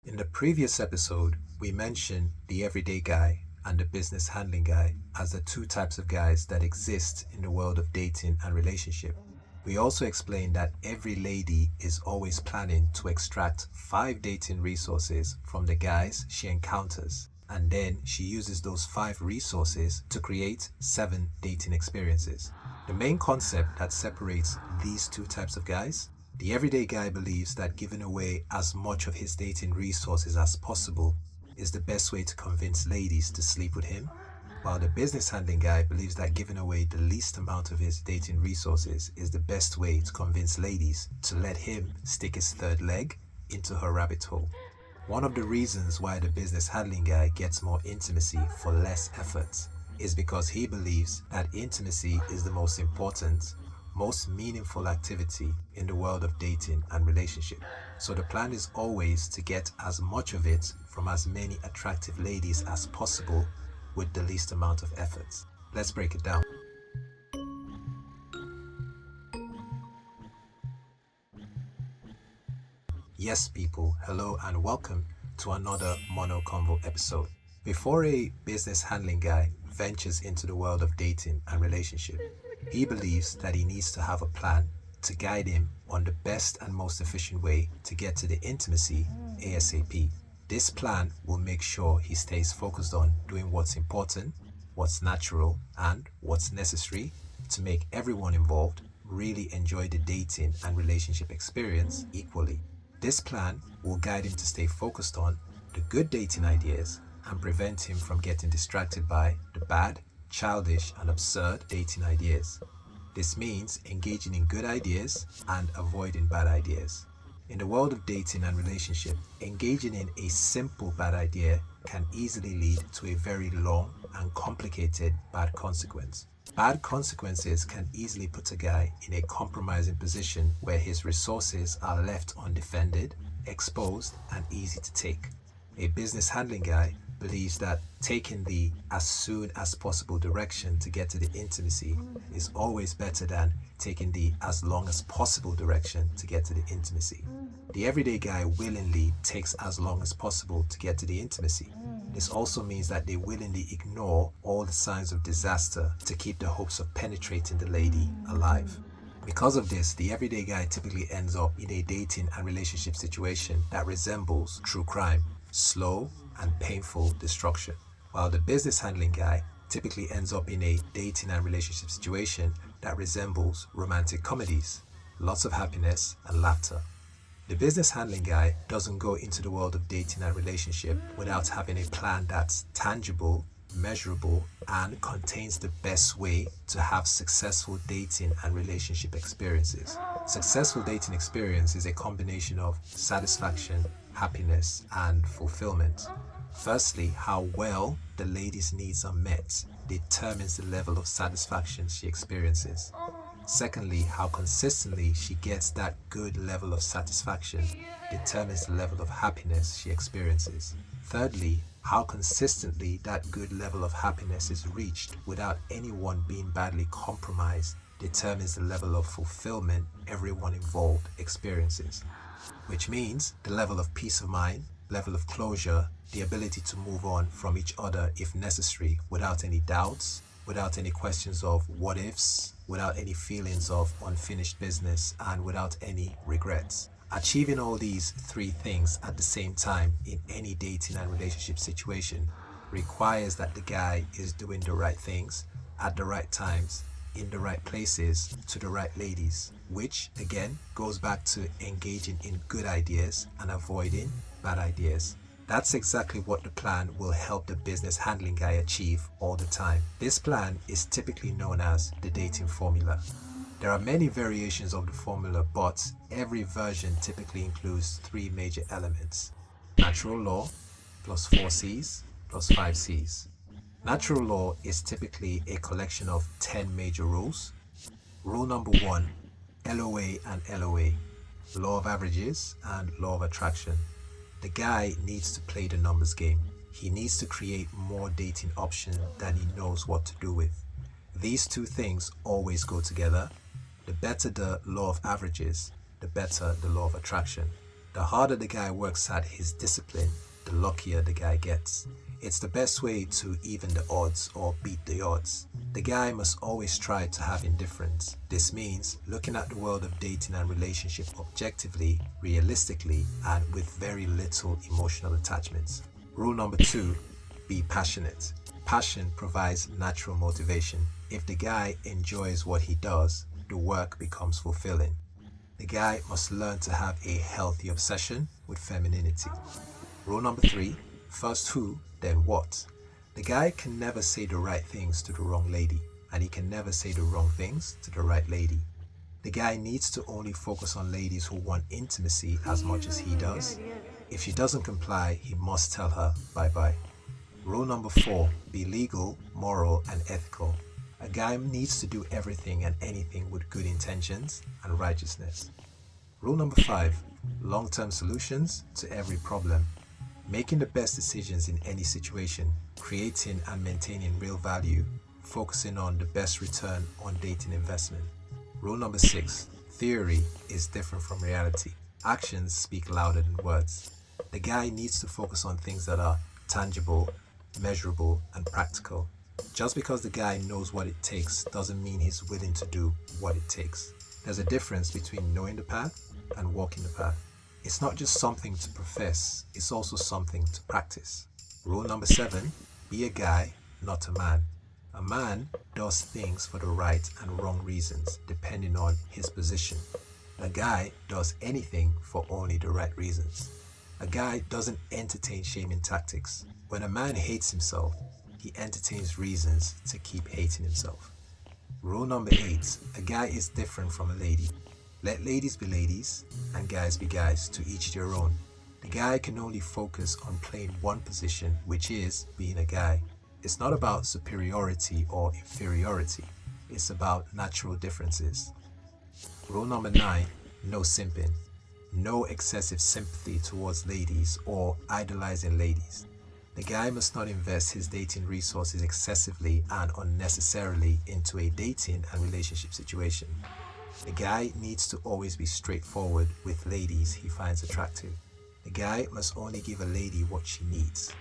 In the previous episode, we mentioned the everyday guy and the business handling guy as the two types of guys that exist in the world of dating and relationship. We also explained that every lady is always planning to extract 5 dating resources from the guys she encounters, and then she uses those 5 resources to create 7 dating experiences. The main concept that separates these two types of guys: the everyday guy believes that giving away as much of his dating resources as possible is the best way to convince ladies to sleep with him, while the business handling guy believes that giving away the least amount of his dating resources is the best way to convince ladies to let him stick his third leg into her rabbit hole. One of the reasons why the business handling guy gets more intimacy for less effort is because he believes that intimacy is the most important, most meaningful activity in the world of dating and relationship. So the plan is always to get as much of it from as many attractive ladies as possible with the least amount of effort. Let's break it down. Yes, people, hello and welcome to another Mono Convo episode. Before a business handling guy ventures into the world of dating and relationship, he believes that he needs to have a plan to guide him on the best and most efficient way to get to the intimacy ASAP. This plan will make sure he stays focused on doing what's important, what's natural, and what's necessary to make everyone involved really enjoy the dating and relationship experience equally. This plan will guide him to stay focused on the good dating ideas and prevent him from getting distracted by the bad, childish, and absurd dating ideas. This means engaging in good ideas and avoiding bad ideas. In the world of dating and relationship, engaging in a simple bad idea can easily lead to a very long and complicated bad consequence. Bad consequences can easily put a guy in a compromising position where his resources are left undefended, exposed, and easy to take. A business handling guy believes that taking the as soon as possible direction to get to the intimacy is always better than taking the as long as possible direction to get to the intimacy. The everyday guy willingly takes as long as possible to get to the intimacy. This also means that they willingly ignore all the signs of disaster to keep the hopes of penetrating the lady alive. Because of this, the everyday guy typically ends up in a dating and relationship situation that resembles true crime, slow and painful destruction, while the business handling guy typically ends up in a dating and relationship situation that resembles romantic comedies, lots of happiness and laughter. The business handling guy doesn't go into the world of dating and relationship without having a plan that's tangible, measurable, and contains the best way to have successful dating and relationship experiences. Successful dating experience is a combination of satisfaction, happiness, and fulfillment. Firstly, how well the lady's needs are met determines the level of satisfaction she experiences. Secondly, how consistently she gets that good level of satisfaction determines the level of happiness she experiences. Thirdly, how consistently that good level of happiness is reached without anyone being badly compromised determines the level of fulfillment everyone involved experiences, which means the level of peace of mind, level of closure, the ability to move on from each other if necessary without any doubts, without any questions of what ifs, without any feelings of unfinished business, and without any regrets. Achieving all these 3 things at the same time in any dating and relationship situation requires that the guy is doing the right things at the right times, in the right places, to the right ladies, which again goes back to engaging in good ideas and avoiding bad ideas. That's exactly what the plan will help the business handling guy achieve all the time. This plan is typically known as the dating formula. There are many variations of the formula, but every version typically includes 3 major elements: natural law plus 4 C's plus 5 C's. Natural law is typically a collection of 10 major rules. Rule number 1, LOA and LOA, law of averages and law of attraction. The guy needs to play the numbers game. He needs to create more dating options than he knows what to do with. These 2 things always go together. The better the law of averages, the better the law of attraction. The harder the guy works at his discipline, the luckier the guy gets. It's the best way to even the odds or beat the odds. The guy must always try to have indifference. This means looking at the world of dating and relationship objectively, realistically, and with very little emotional attachments. Rule number 2, be passionate. Passion provides natural motivation. If the guy enjoys what he does, the work becomes fulfilling. The guy must learn to have a healthy obsession with femininity. Rule number 3, first who, then what. The guy can never say the right things to the wrong lady, and he can never say the wrong things to the right lady. The guy needs to only focus on ladies who want intimacy as much as he does. If she doesn't comply, he must tell her bye-bye. Rule number 4, be legal, moral, and ethical. A guy needs to do everything and anything with good intentions and righteousness. Rule number 5, long-term solutions to every problem. Making the best decisions in any situation, creating and maintaining real value, focusing on the best return on dating investment. Rule number 6, theory is different from reality. Actions speak louder than words. The guy needs to focus on things that are tangible, measurable, and practical. Just because the guy knows what it takes doesn't mean he's willing to do what it takes. There's a difference between knowing the path and walking the path. It's not just something to profess, it's also something to practice. Rule number 7, be a guy, not a man. A man does things for the right and wrong reasons, depending on his position. A guy does anything for only the right reasons. A guy doesn't entertain shaming tactics. When a man hates himself, he entertains reasons to keep hating himself. Rule number 8, a guy is different from a lady. Let ladies be ladies and guys be guys, to each their own. The guy can only focus on playing one position, which is being a guy. It's not about superiority or inferiority. It's about natural differences. Rule number 9, no simping. No excessive sympathy towards ladies or idolizing ladies. The guy must not invest his dating resources excessively and unnecessarily into a dating and relationship situation. The guy needs to always be straightforward with ladies he finds attractive. The guy must only give a lady what she needs.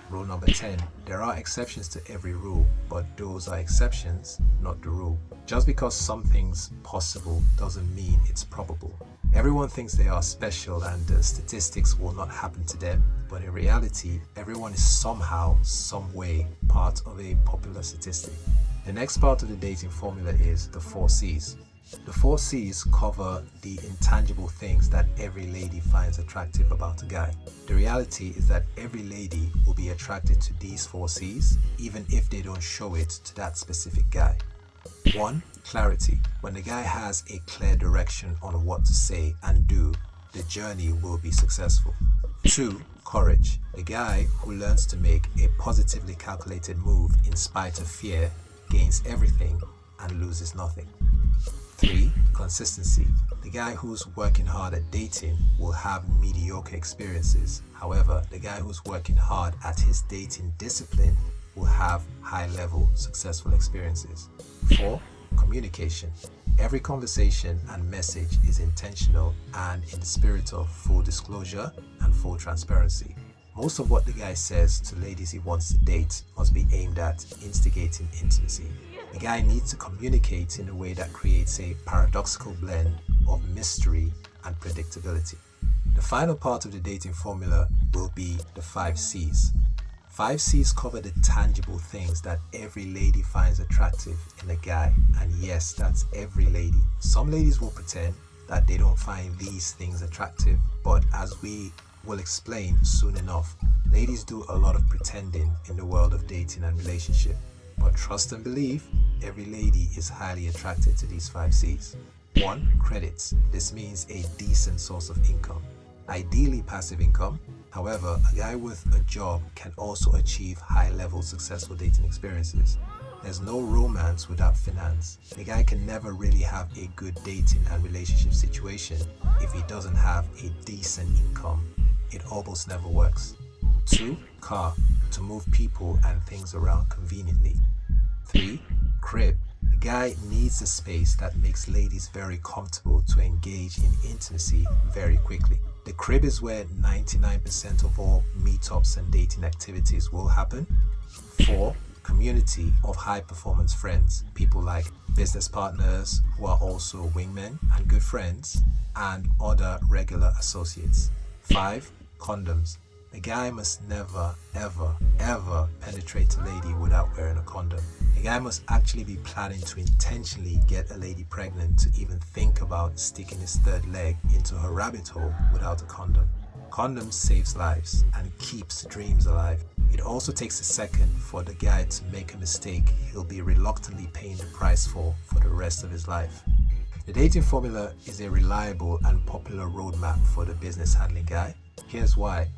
Rule number 10, there are exceptions to every rule, but those are exceptions, not the rule. Just because something's possible doesn't mean it's probable. Everyone thinks they are special and the statistics will not happen to them, but in reality, everyone is somehow, some way, part of a popular statistic. The next part of the dating formula is the 4 C's. The 4 C's cover the intangible things that every lady finds attractive about a guy. The reality is that every lady will be attracted to these 4 C's, even if they don't show it to that specific guy. 1. Clarity. When the guy has a clear direction on what to say and do, the journey will be successful. 2. Courage. The guy who learns to make a positively calculated move in spite of fear gains everything and loses nothing. 3. Consistency. The guy who's working hard at dating will have mediocre experiences. However, the guy who's working hard at his dating discipline will have high-level successful experiences. 4. Communication. Every conversation and message is intentional and in the spirit of full disclosure and full transparency. Most of what the guy says to ladies he wants to date must be aimed at instigating intimacy. The guy needs to communicate in a way that creates a paradoxical blend of mystery and predictability. The final part of the dating formula will be the 5 C's. 5 C's cover the tangible things that every lady finds attractive in a guy, and yes, that's every lady. Some ladies will pretend that they don't find these things attractive, but as we will explain soon enough, ladies do a lot of pretending in the world of dating and relationship. But trust and believe, every lady is highly attracted to these 5 C's. 1. Credits. This means a decent source of income. Ideally passive income. However, a guy with a job can also achieve high-level successful dating experiences. There's no romance without finance. The guy can never really have a good dating and relationship situation if he doesn't have a decent income. It almost never works. 2. Car. To move people and things around conveniently. 3. Crib. The guy needs a space that makes ladies very comfortable to engage in intimacy very quickly. The crib is where 99% of all meetups and dating activities will happen. 4. Community of high performance friends, people like business partners who are also wingmen and good friends, and other regular associates. 5. Condoms. A guy must never, ever penetrate a lady without wearing a condom. A guy must actually be planning to intentionally get a lady pregnant to even think about sticking his third leg into her rabbit hole without a condom. Condoms saves lives and keeps dreams alive. It also takes a second for the guy to make a mistake he'll be reluctantly paying the price for the rest of his life. The dating formula is a reliable and popular roadmap for the business handling guy. Here's why.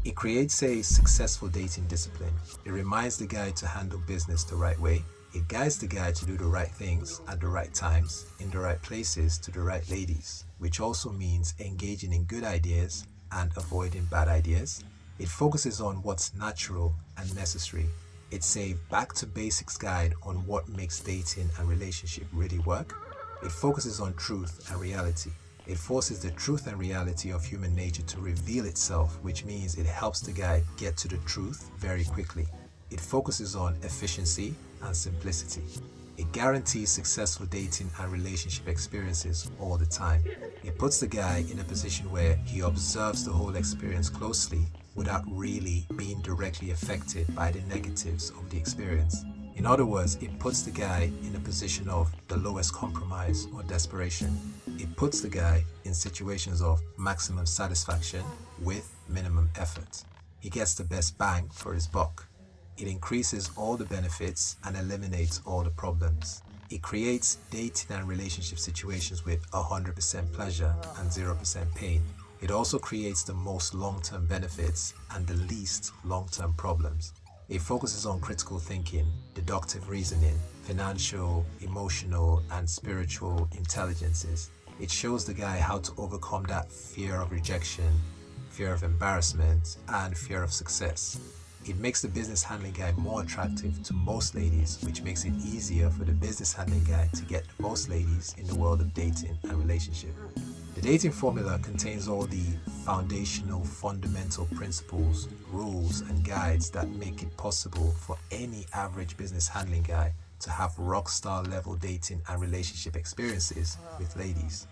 It creates a successful dating discipline. It reminds the guy to handle business the right way. It guides the guy to do the right things at the right times, in the right places, to the right ladies, which also means engaging in good ideas and avoiding bad ideas. It focuses on what's natural and necessary. It's a back to basics guide on what makes dating and relationship really work. It focuses on truth and reality. It forces the truth and reality of human nature to reveal itself, which means it helps the guy get to the truth very quickly. It focuses on efficiency and simplicity. It guarantees successful dating and relationship experiences all the time. It puts the guy in a position where he observes the whole experience closely without really being directly affected by the negatives of the experience. In other words, it puts the guy in a position of the lowest compromise or desperation. It puts the guy in situations of maximum satisfaction with minimum effort. He gets the best bang for his buck. It increases all the benefits and eliminates all the problems. It creates dating and relationship situations with 100% pleasure and 0% pain. It also creates the most long-term benefits and the least long-term problems. It focuses on critical thinking, deductive reasoning, financial, emotional, and spiritual intelligences. It shows the guy how to overcome that fear of rejection, fear of embarrassment, and fear of success. It makes the business handling guy more attractive to most ladies, which makes it easier for the business handling guy to get most ladies in the world of dating and relationship. The dating formula contains all the foundational, fundamental principles, rules, and guides that make it possible for any average business handling guy to have rock star level dating and relationship experiences with ladies.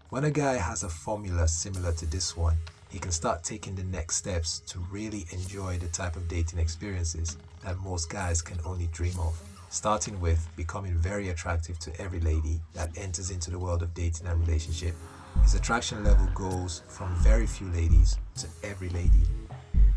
When a guy has a formula similar to this one, he can start taking the next steps to really enjoy the type of dating experiences that most guys can only dream of, starting with becoming very attractive to every lady that enters into the world of dating and relationship. His attraction level goes from very few ladies to every lady.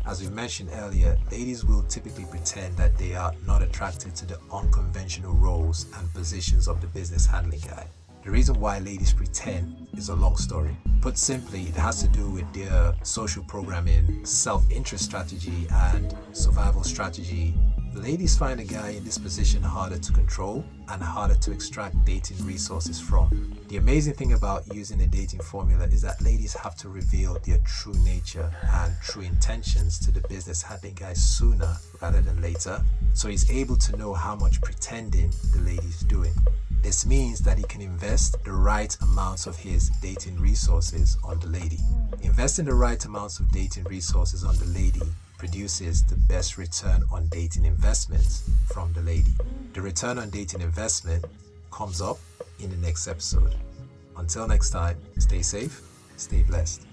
As we mentioned earlier, ladies will typically pretend that they are not attracted to the unconventional roles and positions of the business handling guy. The reason why ladies pretend is a long story. Put simply, it has to do with their social programming, self-interest strategy, and survival strategy. Ladies find a guy in this position harder to control and harder to extract dating resources from. The amazing thing about using a dating formula is that ladies have to reveal their true nature and true intentions to the business handling guy sooner rather than later, so he's able to know how much pretending the lady's doing. This means that he can invest the right amounts of his dating resources on the lady. Investing the right amounts of dating resources on the lady produces the best return on dating investments from the lady. The return on dating investment comes up in the next episode. Until next time, stay safe, stay blessed.